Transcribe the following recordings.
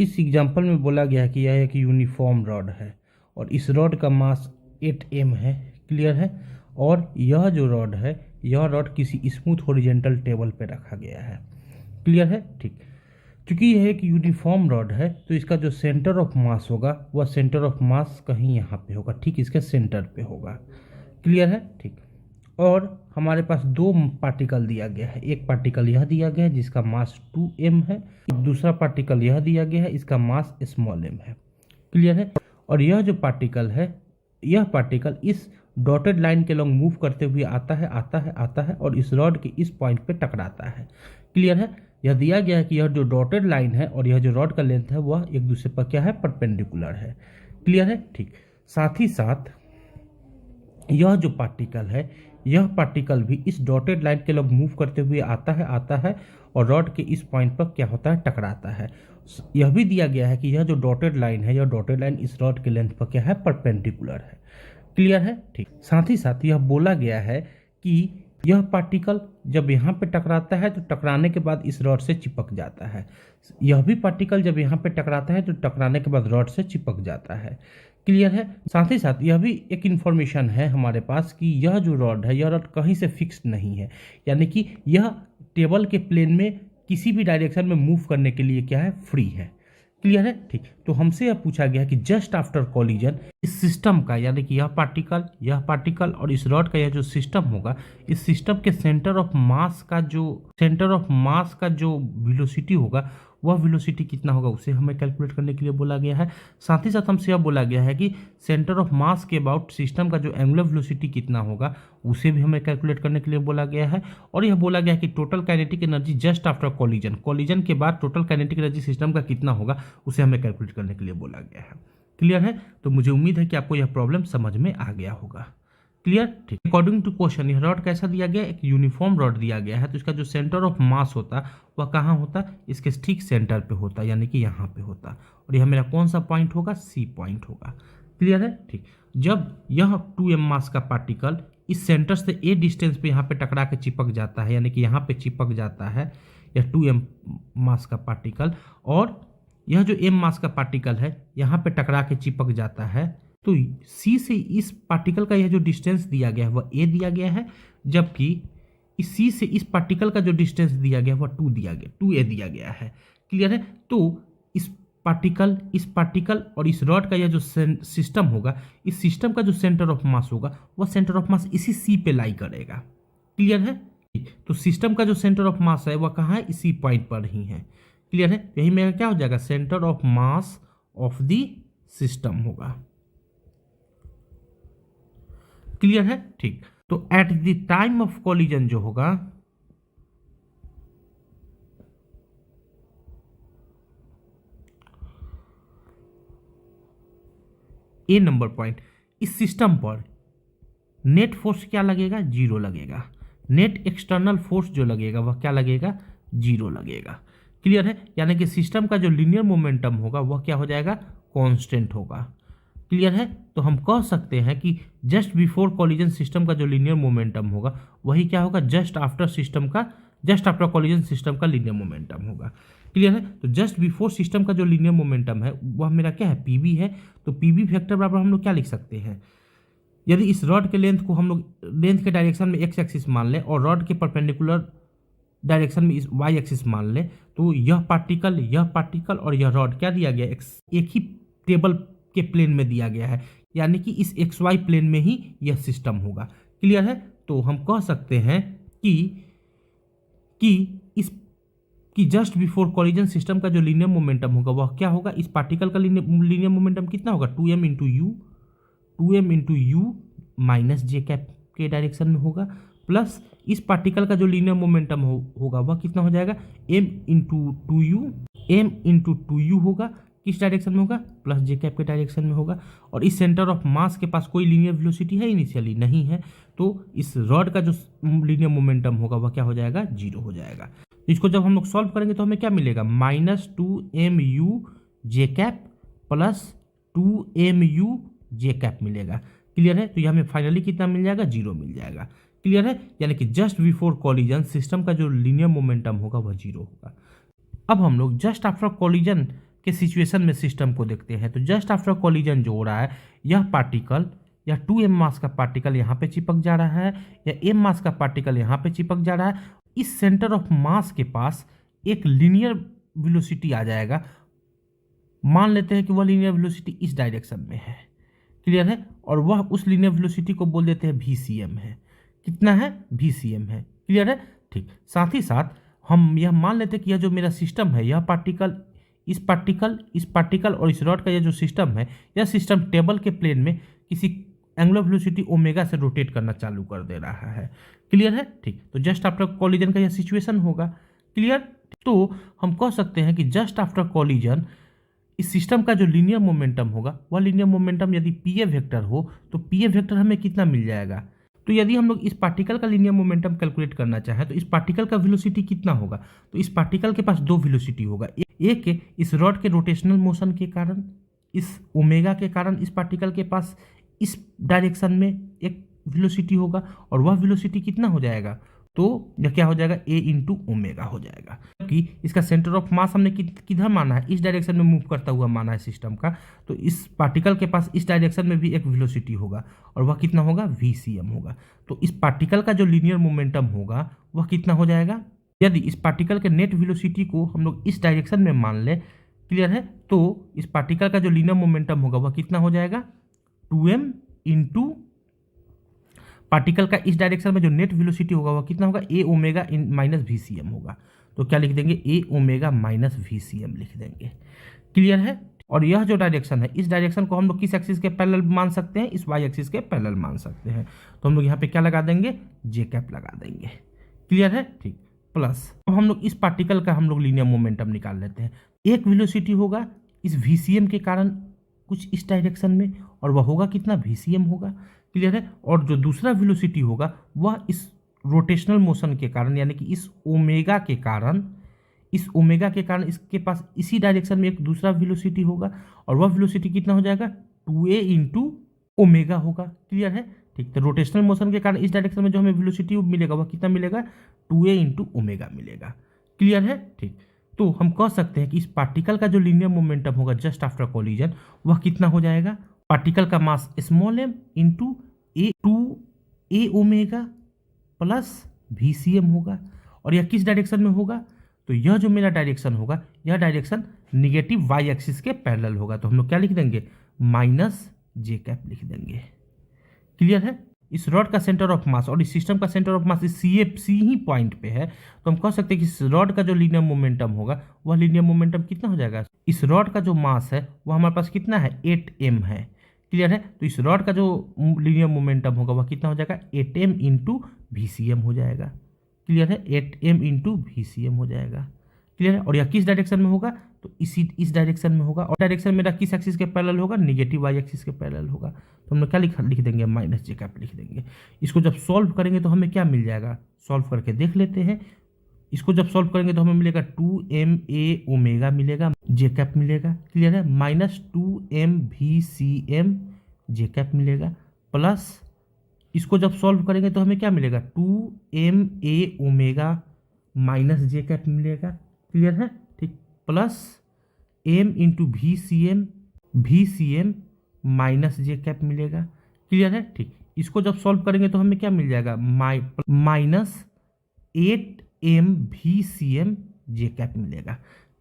इस एग्जाम्पल में बोला गया है कि यह एक यूनिफॉर्म रॉड है और इस रॉड का मास 8m है। क्लियर है। और यह जो रॉड है, यह रॉड किसी स्मूथ हॉरिजॉन्टल टेबल पे रखा गया है। क्लियर है। ठीक। क्योंकि यह एक यूनिफॉर्म रॉड है तो इसका जो सेंटर ऑफ मास होगा वह सेंटर ऑफ मास कहीं यहाँ पे होगा, ठीक इसके सेंटर पे होगा। क्लियर है। ठीक। और हमारे पास दो पार्टिकल दिया गया है, एक पार्टिकल यह दिया गया है जिसका मास 2m है, दूसरा पार्टिकल यह दिया गया है इसका मास m है। क्लियर है। और यह जो पार्टिकल है, यह पार्टिकल इस डॉटेड लाइन के लॉन्ग मूव करते हुए आता है और इस रॉड के इस पॉइंट पे टकराता है। क्लियर है। यह दिया गया है कि यह जो डॉटेड लाइन है और यह जो रॉड का लेंथ है वह एक दूसरे पर क्या है, परपेंडिकुलर है। क्लियर है। ठीक। साथ ही साथ यह जो पार्टिकल है, यह पार्टिकल भी इस डॉटेड लाइन के लॉन्ग मूव करते हुए आता है और रॉड के इस पॉइंट पर क्या होता है, टकराता है। यह भी दिया गया है कि यह जो डॉटेड लाइन है, यह डॉटेड लाइन इस रॉड के लेंथ पर क्या है, परपेंडिकुलर है। क्लियर है। ठीक। साथ ही साथ यह बोला गया है कि यह पार्टिकल जब यहाँ पे टकराता है तो टकराने के बाद इस रॉड से चिपक जाता है। यह भी पार्टिकल जब यहाँ पे टकराता है तो टकराने के बाद रॉड से चिपक जाता है। क्लियर है। साथ ही साथ यह भी एक इन्फॉर्मेशन है हमारे पास कि यह जो रॉड है, यह रॉड कहीं से फिक्स्ड नहीं है, यानी कि यह टेबल के प्लेन में किसी भी डायरेक्शन में मूव करने के लिए क्या है, फ्री है। क्लियर है। ठीक। तो हमसे यह पूछा गया कि जस्ट आफ्टर कॉलिजन इस सिस्टम का, यानी कि यह पार्टिकल और इस रॉड का यह जो सिस्टम होगा, इस सिस्टम के सेंटर ऑफ मास का जो वेलोसिटी होगा वह वेलोसिटी कितना होगा उसे हमें कैलकुलेट करने के लिए बोला गया है। साथ ही साथ हमसे यह बोला गया है कि सेंटर ऑफ मास के अबाउट सिस्टम का जो एंगुलर वेलोसिटी कितना होगा उसे भी हमें कैलकुलेट करने के लिए बोला गया है। और यह बोला गया है कि total kinetic energy just after collision के बाद टोटल काइनेटिक एनर्जी सिस्टम का कितना होगा उसे हमें कैलकुलेट करने के लिए बोला गया है। क्लियर है। तो मुझे उम्मीद है कि आपको यह प्रॉब्लम समझ में आ गया होगा। क्लियर। ठीक। अकॉर्डिंग टू क्वेश्चन यह रॉड कैसा दिया गया है, एक यूनिफॉर्म रॉड दिया गया है तो इसका जो सेंटर ऑफ मास होता वह कहाँ होता, इसके ठीक सेंटर पे होता, यानी कि यहाँ पे होता। और यह मेरा कौन सा पॉइंट होगा, सी पॉइंट होगा। क्लियर है। ठीक। जब यह 2m मास का पार्टिकल इस सेंटर से a डिस्टेंस पे यहाँ पे टकरा के चिपक जाता है, यानी कि यहाँ पे चिपक जाता है यह 2m मास का पार्टिकल, और यह जो m मास का पार्टिकल है यहाँ पे टकरा के चिपक जाता है, तो C से इस पार्टिकल का यह जो डिस्टेंस दिया गया है वह a दिया गया है, जबकि इस C से इस पार्टिकल का जो डिस्टेंस दिया गया है वह 2a दिया गया है। क्लियर है। तो इस पार्टिकल और इस रॉड का यह जो सिस्टम होगा, इस सिस्टम का जो सेंटर ऑफ मास होगा वह सेंटर ऑफ मास इसी C पे लाई करेगा। क्लियर है। तो सिस्टम का जो सेंटर ऑफ मास है वह कहाँ है, इसी पॉइंट पर ही है। क्लियर है। यही मेरा क्या हो जाएगा, centre of mass of the system होगा। क्लियर है। ठीक। तो at the time of collision जो होगा, ए नंबर पॉइंट, इस सिस्टम पर नेट फोर्स क्या लगेगा, 0 लगेगा। नेट एक्सटर्नल फोर्स जो लगेगा वह क्या लगेगा, 0 लगेगा। क्लियर है। यानी कि सिस्टम का जो लीनियर मोमेंटम होगा वह क्या हो जाएगा, कांस्टेंट होगा। क्लियर है। तो हम कह सकते हैं कि जस्ट बिफोर कॉलिजन सिस्टम का जो लीनियर मोमेंटम होगा वही क्या होगा, जस्ट आफ्टर कॉलिजन सिस्टम का लीनियर मोमेंटम होगा। क्लियर है। तो जस्ट बिफोर सिस्टम का जो लीनियर मोमेंटम है वह मेरा क्या है, पीवी है। तो पीवी फैक्टर बराबर हम लोग क्या लिख सकते हैं, यदि इस रॉड के लेंथ को हम लोग लेंथ के डायरेक्शन में एक्स एक्सिस मान लें और रॉड के परपेंडिकुलर डायरेक्शन में इस वाई एक्सिस मान लें, तो यह पार्टिकल और यह रॉड क्या दिया गया, एक ही टेबल के प्लेन में दिया गया है, यानी कि इस एक्स वाई प्लेन में ही यह सिस्टम होगा। क्लियर है। तो हम कह सकते हैं कि जस्ट बिफोर कॉलिजन सिस्टम का जो लीनियर मोमेंटम होगा वह क्या होगा, इस पार्टिकल का लीनियर मोमेंटम कितना होगा, 2m into you minus J cap के डायरेक्शन में होगा, प्लस इस पार्टिकल का जो लीनियर मोमेंटम होगा वह कितना हो जाएगा, m इंटू टू यू होगा, किस डायरेक्शन में होगा, प्लस जे कैप के डायरेक्शन में होगा। और इस सेंटर ऑफ मास के पास कोई लीनियर वेलोसिटी है इनिशियली, नहीं है, तो इस रॉड का जो लीनियर मोमेंटम होगा वह क्या हो जाएगा, 0 हो जाएगा। इसको जब हम लोग सॉल्व करेंगे तो हमें क्या मिलेगा, -2mu जे कैप प्लस 2mu जे कैप मिलेगा। क्लियर है। तो ये हमें फाइनली कितना मिल जाएगा, 0 मिल जाएगा। क्लियर है। यानी कि जस्ट बिफोर कॉलिजन सिस्टम का जो लीनियर मोमेंटम होगा वह 0 होगा। अब हम लोग जस्ट आफ्टर कॉलिजन के सिचुएशन में सिस्टम को देखते हैं। तो जस्ट आफ्टर कॉलिजन जो हो रहा है, यह पार्टिकल या 2m मास का पार्टिकल यहाँ पे चिपक जा रहा है या m मास का पार्टिकल यहाँ पे चिपक जा रहा है। इस सेंटर ऑफ मास के पास एक लीनियर वेलोसिटी आ जाएगा। मान लेते हैं कि वह लीनियर वेलोसिटी इस डायरेक्शन में है, क्लियर है, और वह उस लीनियर वेलोसिटी को बोल देते हैं VCM है। कितना है? VCM है, क्लियर है, ठीक। साथ ही साथ हम यह मान लेते हैं कि यह जो मेरा सिस्टम है, यह पार्टिकल, इस पार्टिकल और इस रॉड का यह जो सिस्टम है, यह सिस्टम टेबल के प्लेन में किसी एंगुलर वेलोसिटी ओमेगा से रोटेट करना चालू कर दे रहा है, क्लियर है, ठीक। तो जस्ट आफ्टर कॉलिजन का यह सिचुएशन होगा, क्लियर। तो हम कह सकते हैं कि जस्ट आफ्टर कॉलिजन इस सिस्टम का जो लीनियर मोमेंटम होगा, वह लीनियर मोमेंटम यदि पीए वेक्टर हो तो पीए वेक्टर हमें कितना मिल जाएगा। तो यदि हम लोग इस पार्टिकल का लीनियर मोमेंटम कैलकुलेट करना चाहें तो इस पार्टिकल का वेलोसिटी कितना होगा। तो इस पार्टिकल के पास दो वेलोसिटी होगा, एक इस रॉड के रोटेशनल मोशन के कारण, इस ओमेगा के कारण इस पार्टिकल के पास इस डायरेक्शन में एक वेलोसिटी होगा, और वह वेलोसिटी कितना हो जाएगा, तो यह क्या हो जाएगा, a इंटू ओमेगा हो जाएगा। क्योंकि इसका सेंटर ऑफ मास हमने किधर माना है, इस डायरेक्शन में मूव करता हुआ माना है सिस्टम का। तो इस पार्टिकल के पास इस डायरेक्शन में भी एक वेलोसिटी होगा, और वह कितना होगा, VCM होगा। तो इस पार्टिकल का जो लीनियर मोमेंटम होगा वह कितना हो जाएगा। यदि इस पार्टिकल के नेट वेलोसिटी को हम लोग इस डायरेक्शन में मान ले, क्लियर है, तो इस पार्टिकल का जो लीनियर मोमेंटम होगा वह कितना हो जाएगा, 2m इंटू पार्टिकल का इस डायरेक्शन में जो नेट वेलोसिटी होगा वह कितना होगा, a ओमेगा माइनस VCM होगा। तो क्या लिख देंगे, a ओमेगा माइनस VCM लिख देंगे, क्लियर है। और यह जो डायरेक्शन है, इस डायरेक्शन को हम लोग किस एक्सिस के पैरेलल मान सकते हैं, इस y एक्सिस के पैरेलल मान सकते हैं। तो हम लोग यहाँ पे क्या लगा देंगे, j कैप लगा देंगे, क्लियर है, ठीक। प्लस अब हम लोग इस पार्टिकल का हम लोग लीनियर मोमेंटम निकाल लेते हैं। एक वेलोसिटी होगा इस VCM के कारण कुछ इस डायरेक्शन में, और वह होगा कितना, VCM होगा, क्लियर है। और जो दूसरा वेलोसिटी होगा वह इस रोटेशनल मोशन के कारण, यानी कि इस ओमेगा के कारण, इसके पास इसी डायरेक्शन में एक दूसरा वेलोसिटी होगा, और वह वेलोसिटी कितना हो जाएगा, 2a इंटू ओमेगा होगा, क्लियर है, ठीक। तो रोटेशनल मोशन के कारण इस डायरेक्शन में जो हमें वेलोसिटी मिलेगा वह कितना मिलेगा, 2a इंटू ओमेगा मिलेगा, क्लियर है, ठीक। तो हम कह सकते हैं कि इस पार्टिकल का जो लीनियर मोमेंटम होगा जस्ट आफ्टर कॉलिजन वह कितना हो जाएगा, पार्टिकल का मास m into a omega plus VCM होगा। और यह किस डायरेक्शन में होगा, तो यह जो मेरा डायरेक्शन होगा, यह डायरेक्शन निगेटिव y एक्सिस के पैरेलल होगा। तो हम लोग क्या लिख देंगे, माइनस j कैप लिख देंगे, क्लियर है। इस रॉड का सेंटर ऑफ मास और इस सिस्टम का सेंटर ऑफ मास इस C ही पॉइंट पे है, तो हम कह सकते हैं कि इस रॉड का जो लीनियर मोमेंटम होगा वह लीनियर मोमेंटम कितना हो जाएगा, इस रॉड का जो मास है वह हमारे पास कितना है, 8m है, क्लियर है। तो इस रॉड का जो लीनियर मोमेंटम होगा वह कितना हो जाएगा, 8m इंटू VCM हो जाएगा, क्लियर है, 8m इंटू VCM हो जाएगा, क्लियर है। और यह किस डायरेक्शन में होगा, तो इस डायरेक्शन में होगा, और डायरेक्शन मेरा किस एक्सिस के पैरेलल होगा, निगेटिव y एक्सिस के पैरेलल होगा। तो हम लोग क्या लिख देंगे, माइनस j कैप लिख देंगे। इसको जब सॉल्व करेंगे तो हमें क्या मिल जाएगा, सॉल्व करके देख लेते हैं। इसको जब सॉल्व करेंगे तो हमें मिलेगा 2ma ओमेगा मिलेगा, j कैप मिलेगा, क्लियर है, minus 2m VCM j cap मिलेगा, प्लस इसको जब सॉल्व करेंगे तो हमें क्या मिलेगा, 2ma omega minus j cap मिलेगा, क्लियर है, ठीक, plus m into VCM minus j cap मिलेगा, क्लियर है, ठीक। इसको जब सॉल्व करेंगे तो हमें क्या मिल जाएगा, minus 8m VCM j cap मिलेगा,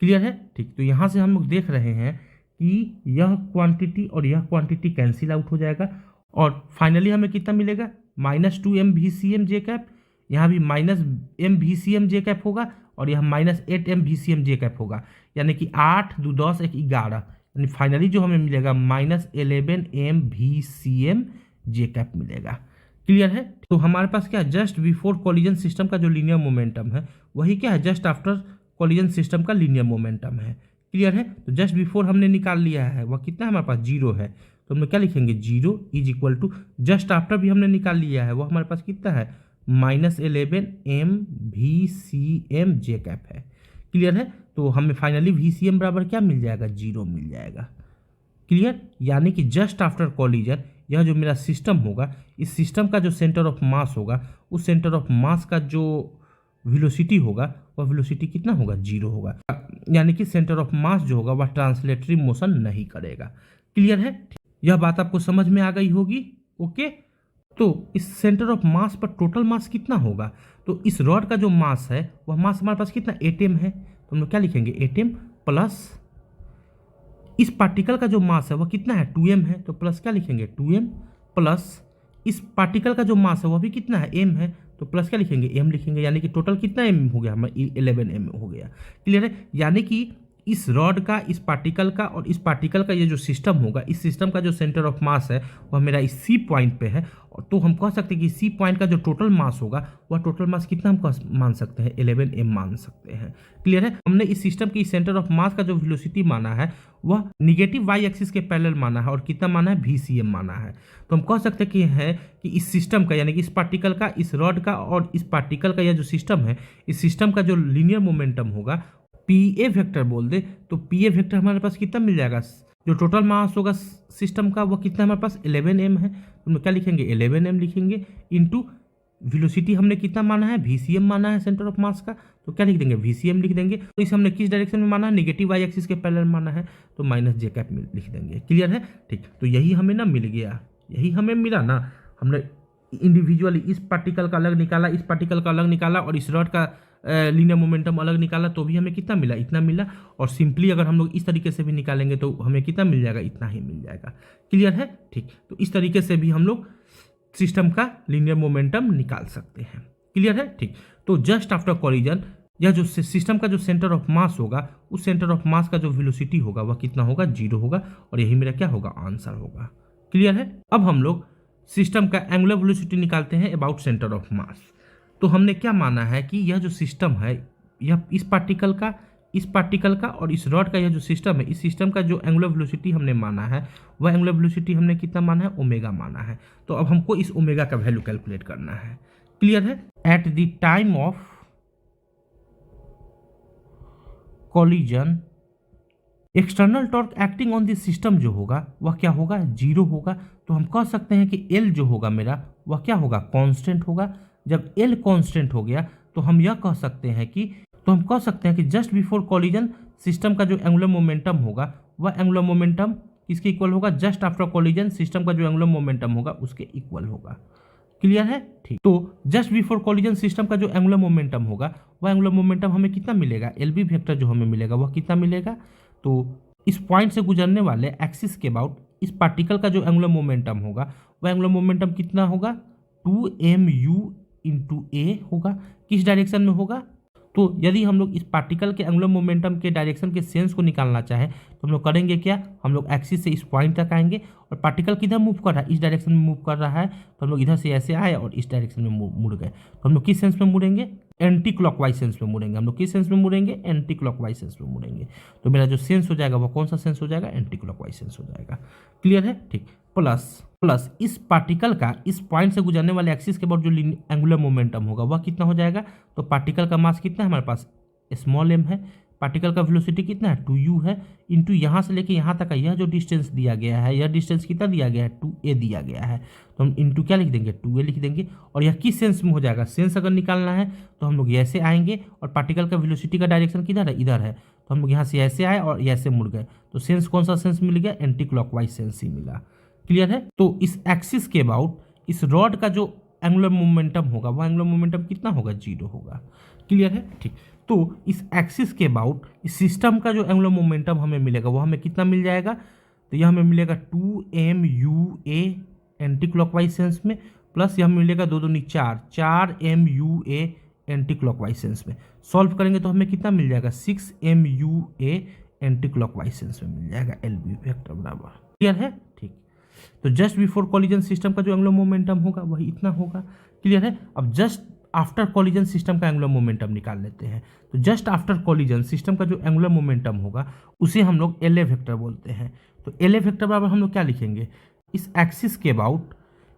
क्लियर है, ठीक। तो यहाँ से हम लोग देख रहे हैं कि यह क्वांटिटी और यह क्वांटिटी कैंसिल आउट हो जाएगा, और फाइनली हमें कितना मिलेगा, minus 2m VCM j cap, यहाँ भी minus m VCM j cap होगा, और यह minus 8m VCM j cap होगा, यानी कि 8 2 10 1 11, यानी फाइनली जो हमें मिलेगा minus 11m VCM j cap मिलेगा, क्लियर है। तो हमारे पास क्या है, जस्ट बिफोर कॉलिजन सिस्टम का जो लीनियर मोमेंटम है वही क्या है, जस्ट आफ्टर कॉलिजन सिस्टम का लीनियर मोमेंटम है, क्लियर है। तो जस्ट बिफोर हमने निकाल लिया है, वह कितना है हमारे पास, 0 है। तो हम लोग क्या लिखेंगे, 0 is equal to, just after भी हमने निकाल लिया है, वह हमारे पास कितना है, minus 11m VCM j cap है, क्लियर है। तो हमें फाइनली VCM बराबर क्या मिल जाएगा, 0 मिल जाएगा, क्लियर। यानी कि जस्ट आफ्टर कॉलिजन यह जो मेरा सिस्टम होगा, इस सिस्टम का जो सेंटर ऑफ मास होगा, उस सेंटर ऑफ मास का जो वेलोसिटी होगा वह वेलोसिटी कितना होगा, 0 होगा, यानी कि सेंटर ऑफ मास जो होगा वह ट्रांसलेटरी मोशन नहीं करेगा। क्लियर है, यह बात आपको समझ में आ गई होगी। ओके, तो इस सेंटर ऑफ मास पर टोटल मास कितना होगा, तो इस रॉड का जो मास है वह मास हमारे पास कितना 8m है, तो हम लोग क्या लिखेंगे 8m प्लस इस पार्टिकल का जो मास है वह कितना है 2m है, तो प्लस क्या लिखेंगे 2m प्लस इस पार्टिकल का जो मास है वह भी कितना है m है, तो प्लस क्या लिखेंगे m लिखेंगे, यानी कि टोटल कितना m हो गया हमारा 11m हो गया। क्लियर है, यानी कि इस रॉड का, इस पार्टिकल का और इस पार्टिकल का ये जो सिस्टम होगा, इस सिस्टम का जो सेंटर ऑफ मास है वह मेरा इस सी पॉइंट पे है, तो हम कह सकते हैं कि सी पॉइंट का जो टोटल मास होगा वह टोटल मास कितना हम मान सकते हैं 11m मान सकते हैं। क्लियर है, हमने इस सिस्टम की सेंटर ऑफ मास का जो वेलोसिटी माना है वह निगेटिव वाई एक्सिस के पैरेलल माना है और कितना माना है VCM माना है। तो हम कह सकते हैं कि इस सिस्टम का, यानी कि इस पार्टिकल का, इस रॉड का और इस पार्टिकल का यह जो सिस्टम है, इस सिस्टम का जो लीनियर मोमेंटम होगा PA वेक्टर बोल दे तो PA वेक्टर हमारे पास कितना मिल जाएगा, जो टोटल मास होगा सिस्टम का वह कितना हमारे पास 11m है, तो हम क्या लिखेंगे 11m लिखेंगे इंटू वेलोसिटी हमने कितना माना है VCM माना है सेंटर ऑफ मास का, तो क्या लिख देंगे VCM लिख देंगे। तो इसे हमने किस डायरेक्शन में माना है, नेगेटिव वाई एक्सिस के पैरेलल माना है, तो -j कैप लिख देंगे। क्लियर है, ठीक, तो यही हमें ना मिल गया, यही हमें मिला ना, हमने इंडिविजुअली इस पार्टिकल का अलग निकाला, इस पार्टिकल का अलग निकाला और इस रॉड का लीनियर मोमेंटम अलग निकाला, तो भी हमें कितना मिला, इतना मिला। और सिंपली अगर हम लोग इस तरीके से भी निकालेंगे तो हमें कितना मिल जाएगा, इतना ही मिल जाएगा। क्लियर है, ठीक, तो इस तरीके से भी हम लोग सिस्टम का लीनियर मोमेंटम निकाल सकते हैं। क्लियर है, ठीक, तो जस्ट आफ्टर कॉलिजन यह जो सिस्टम का जो सेंटर ऑफ मास होगा, उस सेंटर ऑफ मास का जो वेलोसिटी होगा वह कितना होगा, 0 होगा, और यही मेरा क्या होगा, आंसर होगा। क्लियर है, अब हम लोग सिस्टम का एंगुलर वेलोसिटी निकालते हैं अबाउट सेंटर ऑफ मास। तो हमने क्या माना है कि यह जो सिस्टम है, यह इस पार्टिकल का और इस रॉड का यह जो सिस्टम है, इस सिस्टम का जो एंगुलर वेलोसिटी हमने माना है वह एंगुलर वेलोसिटी हमने कितना माना है, ओमेगा माना है। तो अब हमको इस ओमेगा का वैल्यू कैलकुलेट करना है। क्लियर है, at the time of collision external torque acting on this system जो होगा वह क्या होगा, 0 होगा। तो हम कह सकते हैं कि L जो होगा मेरा वह क्या होगा, कांस्टेंट होगा। जब L कांस्टेंट हो गया तो हम यह कह सकते हैं कि जस्ट बिफोर कॉलिजन सिस्टम का जो एंगुलर मोमेंटम होगा वह एंगुलर मोमेंटम किसके इक्वल होगा, जस्ट आफ्टर कॉलिजन सिस्टम का जो एंगुलर मोमेंटम होगा उसके इक्वल होगा। क्लियर है, ठीक, तो जस्ट बिफोर कॉलिजन सिस्टम का जो एंगुलर मोमेंटम होगा वह एंगुलर मोमेंटम हमें कितना मिलेगा, LB वेक्टर जो हमें मिलेगा वह कितना मिलेगा, तो इस पॉइंट से गुजरने वाले एक्सिस के अबाउट इस पार्टिकल का जो एंगुलर मोमेंटम होगा वह एंगुलर मोमेंटम कितना होगा, 2mu इंटू a होगा। किस डायरेक्शन में होगा, तो यदि हम लोग इस पार्टिकल के एंगुलर मोमेंटम के डायरेक्शन के सेंस को निकालना चाहें तो हम लोग करेंगे क्या, हम लोग एक्सिस से इस पॉइंट तक आएंगे और पार्टिकल किधर मूव कर रहा है, इस डायरेक्शन में मूव कर रहा है, तो हम लोग इधर से ऐसे आए और इस डायरेक्शन में मुड़ गए। तो हम लोग किस सेंस में मुड़ेंगे, एंटी क्लॉकवाइज सेंस में मुड़ेंगे। हम लोग किस सेंस में मुड़ेंगे, एंटी क्लॉकवाइज सेंस में मुड़ेंगे। तो मेरा जो सेंस हो जाएगा वो कौन सा सेंस हो जाएगा, एंटी क्लॉकवाइज सेंस हो जाएगा। क्लियर है, ठीक, प्लस इस पार्टिकल का इस पॉइंट से गुजरने वाले एक्सिस के बाद जो एंगुलर मोमेंटम होगा वह कितना हो जाएगा, तो पार्टिकल का मास कितना है हमारे पास, स्मॉल m है, पार्टिकल का वेलोसिटी कितना है 2u है, इंटू यहाँ से लेके यहाँ तक का यह जो डिस्टेंस दिया गया है, यह डिस्टेंस कितना दिया गया है, 2a दिया गया है, तो हम इंटू क्या लिख देंगे, 2a लिख देंगे। और यह किस सेंस में हो जाएगा, सेंस अगर निकालना है तो हम लोग ऐसे आएंगे और पार्टिकल का वेलोसिटी का डायरेक्शन किधर है, इधर है, तो हम लोग यहाँ से ऐसे आए और ऐसे मुड़ गए, तो सेंस कौन सा सेंस मिल गया, एंटी क्लॉकवाइज सेंस ही मिला। क्लियर है, तो इस एक्सिस के अबाउट इस रॉड का जो एंगुलर मोमेंटम होगा वह एंगुलर मोमेंटम कितना होगा, 0 होगा। क्लियर है, ठीक, तो इस एक्सिस के अबाउट इस सिस्टम का जो एंगुलर मोमेंटम हमें मिलेगा वो हमें कितना मिल जाएगा, तो यह हमें मिलेगा 2mua एंटी क्लॉकवाइज सेंस में, प्लस यह मिलेगा 2 दूनी 4 एंटी क्लॉकवाइज सेंस में। सॉल्व करेंगे तो हमें कितना मिल जाएगा, 6mua एंटी क्लॉकवाइज सेंस में मिल जाएगा, LB वेक्टर बराबर। क्लियर है, ठीक, तो जस्ट बिफोर कॉलिजन सिस्टम का जो एंगुलर मोमेंटम होगा वही इतना होगा। क्लियर है, अब जस्ट आफ्टर कॉलिजन सिस्टम का एंगुलर मोमेंटम निकाल लेते हैं। तो जस्ट आफ्टर कॉलिजन सिस्टम का जो एंगुलर मोमेंटम होगा उसे हम लोग LA वेक्टर बोलते हैं। तो LA वेक्टर बराबर हम लोग क्या लिखेंगे, इस एक्सिस के अबाउट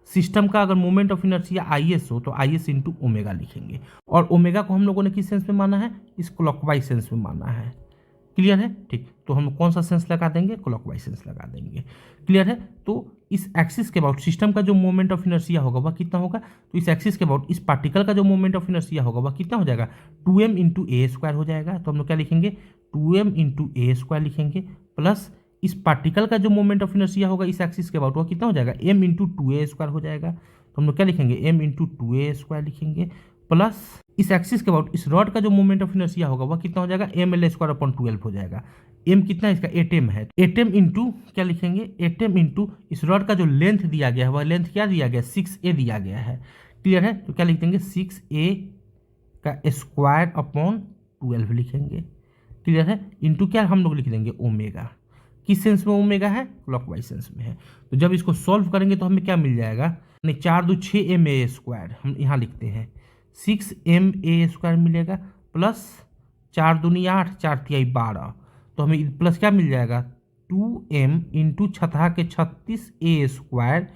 सिस्टम का अगर मोमेंट ऑफ इनर्शिया IS हो तो IS इंटू ओमेगा लिखेंगे। और ओमेगा को हम लोगों ने किस सेंस में माना है, इस क्लॉकवाइज सेंस में माना है। क्लियर है, ठीक। तो हम कौन सा सेंस लगा देंगे, क्लॉकवाइज सेंस लगा देंगे। क्लियर है। तो इस एक्सिस के अबाउट सिस्टम का जो मोमेंट ऑफ इनर्शिया होगा वह कितना होगा, तो इस एक्सिस के अबाउट इस पार्टिकल का जो मोमेंट ऑफ इनर्शिया होगा वह कितना हो जाएगा, 2m इंटू ए स्क्वायर हो जाएगा। तो हम लोग क्या लिखेंगे, 2m इंटू ए स्क्वायर लिखेंगे, प्लस इस पार्टिकल का जो मोमेंट ऑफ इनर्शिया होगा इस एक्सिस के अबाउट वह कितना हो जाएगा, m इंटू 2a स्क्वायर हो जाएगा। तो हम लोग क्या लिखेंगे, m इंटू 2a स्क्वायर लिखेंगे, प्लस इस एक्सिस के अबाउट इस रॉड का जो मोमेंट ऑफ इनर्शिया होगा वह कितना हो जाएगा, ml स्क्वायर अपॉन 12 हो जाएगा। m कितना है इसका, 8m है, 8m इंटू क्या लिखेंगे, 8m इंटू इस रॉड का जो लेंथ दिया गया है वह लेंथ क्या दिया गया है, 6a दिया गया है। क्लियर है। तो क्या लिख देंगे, 6a का स्क्वायर अपॉन 12 लिखेंगे। क्लियर है। इंटू क्या हम लोग लिख देंगे, ओमेगा। किस सेंस में ओमेगा है, क्लॉकवाइज सेंस में है। तो जब इसको सॉल्व करेंगे तो हमें क्या मिल जाएगा, नहीं 4 दूनी 6ma स्क्वायर हम यहाँ लिखते हैं, 6ma स्क्वायर मिलेगा, प्लस 4 दूनी 8, 4 तिहाई 12, तो हमें प्लस क्या मिल जाएगा, 2m into 36a square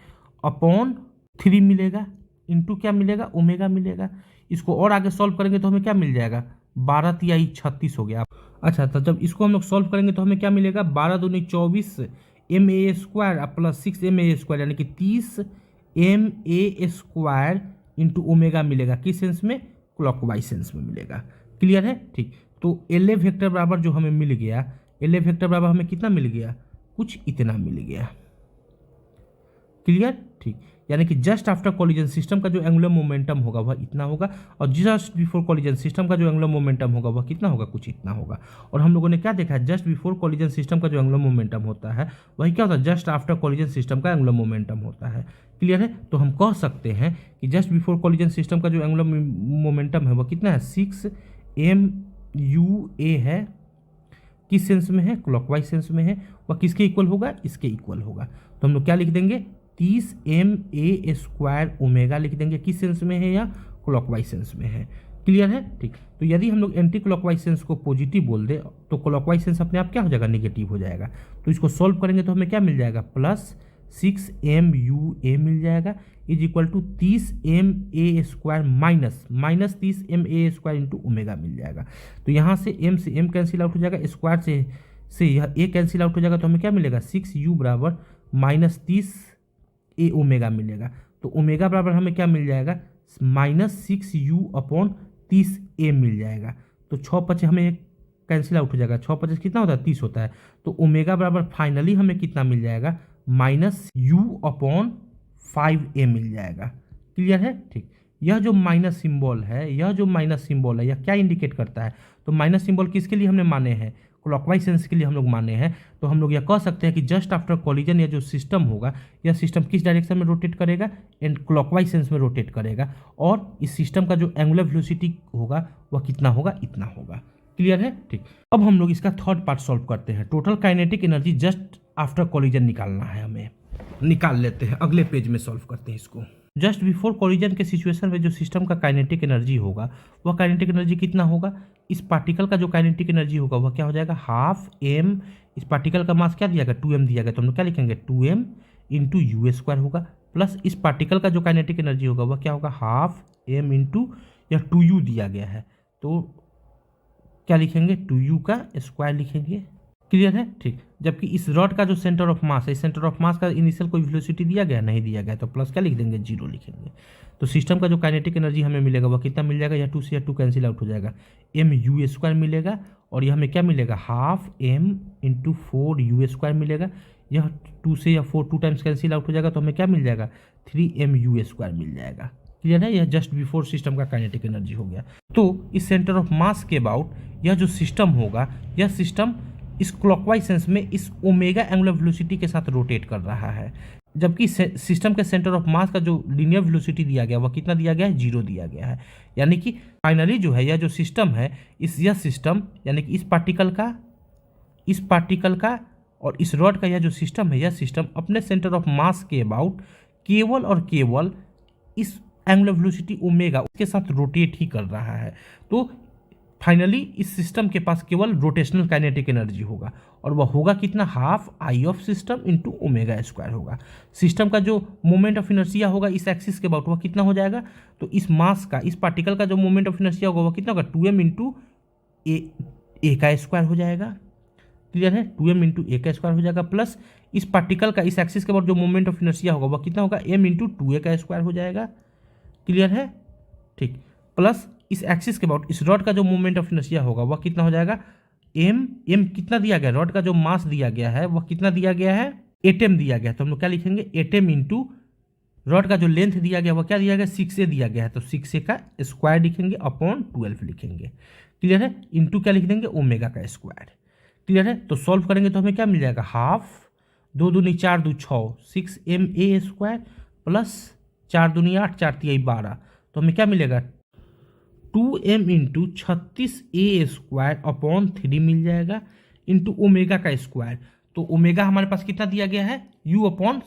upon 3 मिलेगा, इंटू क्या मिलेगा, ओमेगा मिलेगा। इसको और आगे सॉल्व करेंगे तो हमें क्या मिल जाएगा, 12 तिहाई 36 हो गया। अच्छा, तो जब इसको हम लोग सॉल्व करेंगे तो हमें क्या मिलेगा, 12 दूनी 24 ma square plus 6ma square यानी कि 30ma स्क्वायर इंटू ओमेगा मिलेगा। किस सेंस में, क्लॉकवाइज सेंस में मिलेगा। क्लियर है, ठीक। तो LA वेक्टर बराबर जो हमें मिल गया, LA वेक्टर बराबर हमें कितना मिल गया, कुछ इतना मिल गया। क्लियर, ठीक। यानी कि जस्ट आफ्टर कॉलिजन सिस्टम का जो एंगुलर मोमेंटम होगा वह इतना होगा, और जस्ट बिफोर कॉलिजन सिस्टम का जो एंगुलर मोमेंटम होगा वह कितना होगा, कुछ इतना होगा। और हम लोगों ने क्या देखा है, जस्ट बिफोर कॉलिजन सिस्टम का जो एंगुलर मोमेंटम होता है वही क्या होता है, जस्ट आफ्टर कॉलिजन सिस्टम का एंगुलर मोमेंटम होता है। क्लियर है। तो हम कह सकते हैं कि जस्ट बिफोर कॉलिजन सिस्टम का जो एंगुलर मोमेंटम है वह कितना है, 6mu है। किस सेंस में है, क्लॉकवाइज सेंस में है। वह किसके इक्वल होगा, इसके इक्वल होगा। तो हम लोग क्या लिख देंगे, 30ma स्क्वायर ओमेगा लिख देंगे। किस सेंस में है, या क्लॉकवाइज सेंस में है। क्लियर है, ठीक। तो यदि हम लोग एंटी क्लॉकवाइज सेंस को पॉजिटिव बोल दे तो क्लॉकवाइज सेंस अपने आप क्या हो जाएगा, नेगेटिव हो जाएगा। तो इसको सॉल्व करेंगे तो हमें क्या मिल जाएगा, प्लस 6mua मिल जाएगा, is equal to 30ma square minus 30ma square into omega मिल जाएगा। तो यहाँ से m से m कैंसिल आउट हो जाएगा, स्क्वायर से यह a कैंसिल आउट हो जाएगा, तो हमें क्या मिलेगा, 6u बराबर माइनस 30a ओमेगा मिलेगा। तो ओमेगा बराबर हमें क्या मिल जाएगा, माइनस 6u अपॉन 30a मिल जाएगा। तो 6 हमें कैंसिल आउट हो जाएगा, 6 कितना होता है, 30 होता है। तो ओमेगा बराबर फाइनली हमें कितना मिल जाएगा, माइनस u अपॉन 5a मिल जाएगा। क्लियर है, ठीक। यह जो माइनस सिंबल है, यह क्या इंडिकेट करता है, तो माइनस सिंबल किसके लिए हमने माने हैं, क्लॉकवाइज सेंस के लिए हम लोग माने हैं। तो हम लोग यह कह सकते हैं कि जस्ट आफ्टर कॉलिजन यह जो सिस्टम होगा, यह सिस्टम किस डायरेक्शन में रोटेट करेगा, एंड क्लॉकवाइज सेंस में रोटेट करेगा, और इस सिस्टम का जो एंगुलर वेलोसिटी होगा वह कितना होगा, इतना होगा। क्लियर है, ठीक। अब हम लोग इसका थर्ड पार्ट सॉल्व करते हैं। Total kinetic energy just after collision निकालना है हमें, निकाल लेते हैं, अगले पेज में सॉल्व करते हैं इसको। जस्ट बिफोर कॉलिजन के सिचुएशन में जो सिस्टम का काइनेटिक एनर्जी होगा वह काइनेटिक एनर्जी कितना होगा, इस पार्टिकल का जो काइनेटिक एनर्जी होगा वह क्या हो जाएगा, हाफ m। इस पार्टिकल का मास क्या दिया गया, 2m दिया गया, तो हम लोग क्या लिखेंगे, 2m इंटू यू स्क्वायर होगा, प्लस इस पार्टिकल का जो काइनेटिक एनर्जी होगा वह क्या होगा, हाफ m इंटू या 2u दिया गया है, तो क्या लिखेंगे, 2u का स्क्वायर लिखेंगे। क्लियर है, ठीक। जबकि इस रॉड का जो सेंटर ऑफ मास है, इस सेंटर ऑफ मास का इनिशियल कोई वेलोसिटी दिया गया, नहीं दिया गया, तो प्लस क्या लिख देंगे, 0 लिखेंगे। तो सिस्टम का जो काइनेटिक एनर्जी हमें मिलेगा वह कितना मिल जाएगा, या 2 से या 2 कैंसिल आउट हो जाएगा, mu स्क्वायर मिलेगा, और यह हमें क्या मिलेगा, half m into 4u square मिलेगा। यह 2 से या 2 टाइम्स कैंसिल आउट हो जाएगा, तो हमें क्या मिल जाएगा, 3mu स्क्वायर मिल जाएगा। क्लियर है, यह जस्ट बिफोर सिस्टम का काइनेटिक एनर्जी हो गया। तो इस सेंटर ऑफ मास के अबाउट यह जो सिस्टम होगा, यह सिस्टम इस क्लॉकवाइज सेंस में इस ओमेगा एंगुलर वेलोसिटी के साथ रोटेट कर रहा है, जबकि सिस्टम के सेंटर ऑफ मास का जो लीनियर वेलोसिटी दिया गया वह कितना दिया गया है, 0 दिया गया है। यानी कि फाइनली जो है यह जो सिस्टम है, यह सिस्टम यानी कि इस पार्टिकल का और इस रॉड का यह जो सिस्टम है, यह सिस्टम अपने सेंटर ऑफ मास के अबाउट केवल और केवल इस एंगुलर वेलोसिटी ओमेगा उसके साथ रोटेट ही कर रहा है। तो फाइनली इस सिस्टम के पास केवल रोटेशनल काइनेटिक एनर्जी होगा, और वह होगा कितना, half I of system into omega square होगा। सिस्टम का जो मोमेंट ऑफ इनर्शिया होगा इस एक्सिस के अबाउट वह कितना हो जाएगा, तो इस मास का, इस पार्टिकल का जो मोमेंट ऑफ इनर्शिया होगा वह कितना होगा, 2m इंटू ए का स्क्वायर हो जाएगा। क्लियर है, 2m इंटू ए का स्क्वायर हो जाएगा, प्लस इस पार्टिकल का इस एक्सिस के बाद जो मोमेंट ऑफ इनर्शिया होगा वह कितना होगा, m इंटू 2a का स्क्वायर हो जाएगा। क्लियर है, ठीक, प्लस इस एक्सिस के बाद इस रॉड का जो मोमेंट ऑफ इनर्शिया होगा वह कितना हो जाएगा, m कितना दिया गया, रॉड का जो मास दिया गया है वह कितना दिया गया है, 8m दिया गया है, तो हम लोग क्या लिखेंगे, 8m इंटू रॉड का जो लेंथ दिया गया वह क्या दिया गया, 6a दिया गया है, तो 6a का स्क्वायर लिखेंगे अपॉन 12 लिखेंगे। क्लियर है, इंटू क्या लिख देंगे, ओमेगा का स्क्वायर। क्लियर है, तो सॉल्व करेंगे तो हमें क्या मिल जाएगा, हाफ, 2 दूनी 4 2 6 6ma स्क्वायर प्लस 4 दूनी 8 4 3 12, तो हमें क्या मिलेगा, 2m into 36a square upon 3 मिल जाएगा, इंटू ओमेगा का स्क्वायर। तो ओमेगा हमारे पास कितना दिया गया है, u अपॉन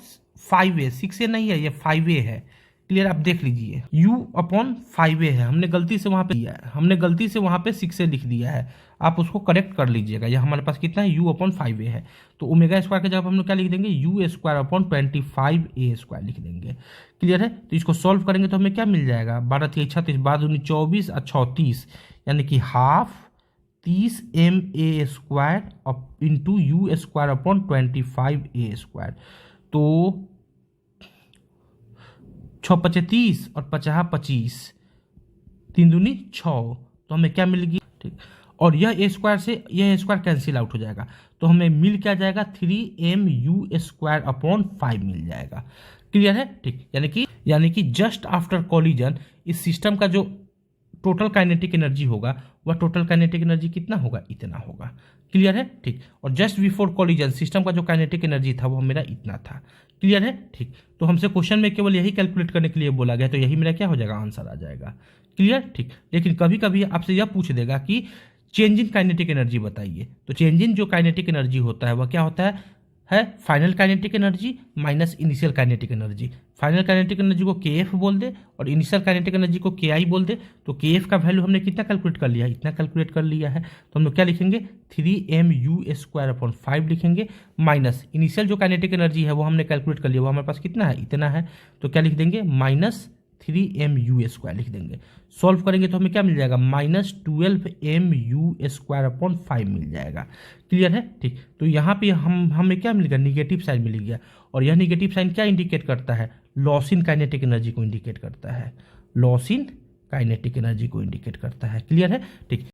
5a, 6a नहीं है, ये 5a है। क्लियर, आप देख लीजिए, u अपॉन 5a है, हमने गलती से वहाँ पे दिया है, हमने गलती से वहाँ पे 6a लिख दिया है, आप उसको करेक्ट कर लीजिएगा। ये हमारे पास कितना है, u अपॉन 5a है, तो ओमेगा स्क्वायर के जगह हम लोग क्या लिख देंगे, u square upon 25a square लिख देंगे। क्लियर है, तो इसको सॉल्व करेंगे तो हमें क्या मिल जाएगा, 12 3 36 12 दूनी 24 और 34, यानी कि half 30ma square into u square upon 25a square, तो 6 5 30 और 50 25, 3 दूनी 6, तो हमें क्या मिलेगी, ठीक, और यह ए स्क्वायर से यह स्क्वायर कैंसिल आउट हो जाएगा, तो हमें मिल क्या जाएगा, 3mu स्क्वायर अपॉन 5 मिल जाएगा। क्लियर है, ठीक, यानी कि जस्ट आफ्टर कॉलिजन इस सिस्टम का जो टोटल काइनेटिक एनर्जी होगा वह टोटल काइनेटिक एनर्जी कितना होगा, इतना होगा। क्लियर है, ठीक, और जस्ट बिफोर कॉलिजन सिस्टम का जो काइनेटिक एनर्जी था वह मेरा इतना था। क्लियर है, ठीक, तो हमसे क्वेश्चन में केवल यही कैलकुलेट करने के लिए बोला गया, तो यही मेरा क्या हो जाएगा, आंसर आ जाएगा। क्लियर, ठीक, लेकिन कभी कभी आपसे यह पूछ देगा कि चेंज इन काइनेटिक एनर्जी बताइए, तो चेंज इन जो काइनेटिक एनर्जी होता है वह क्या होता है final kinetic energy minus initial kinetic energy. Final kinetic energy को kf बोल दे और इनिशियल काइनेटिक एनर्जी को ki बोल दे, तो kf का वैल्यू हमने कितना कैलकुलेट कर लिया है, इतना कैलकुलेट कर लिया है, तो हम लोग क्या लिखेंगे, 3mu स्क्वायर अपॉन 5 लिखेंगे, माइनस इनिशियल जो काइनेटिक एनर्जी है वो हमने कैलकुलेट कर लिया, वो हमारे पास कितना है, इतना है, तो क्या लिख देंगे, माइनस 3mu स्क्वायर लिख देंगे। सॉल्व करेंगे तो हमें क्या मिल जाएगा, माइनस 12mu स्क्वायर अपॉन 5 मिल जाएगा। क्लियर है, ठीक, तो यहाँ पे हमें क्या मिल गया, निगेटिव साइन मिल गया, और यह निगेटिव साइन क्या इंडिकेट करता है, लॉस इन काइनेटिक एनर्जी को इंडिकेट करता है, लॉस इन काइनेटिक एनर्जी को इंडिकेट करता है। क्लियर है, ठीक।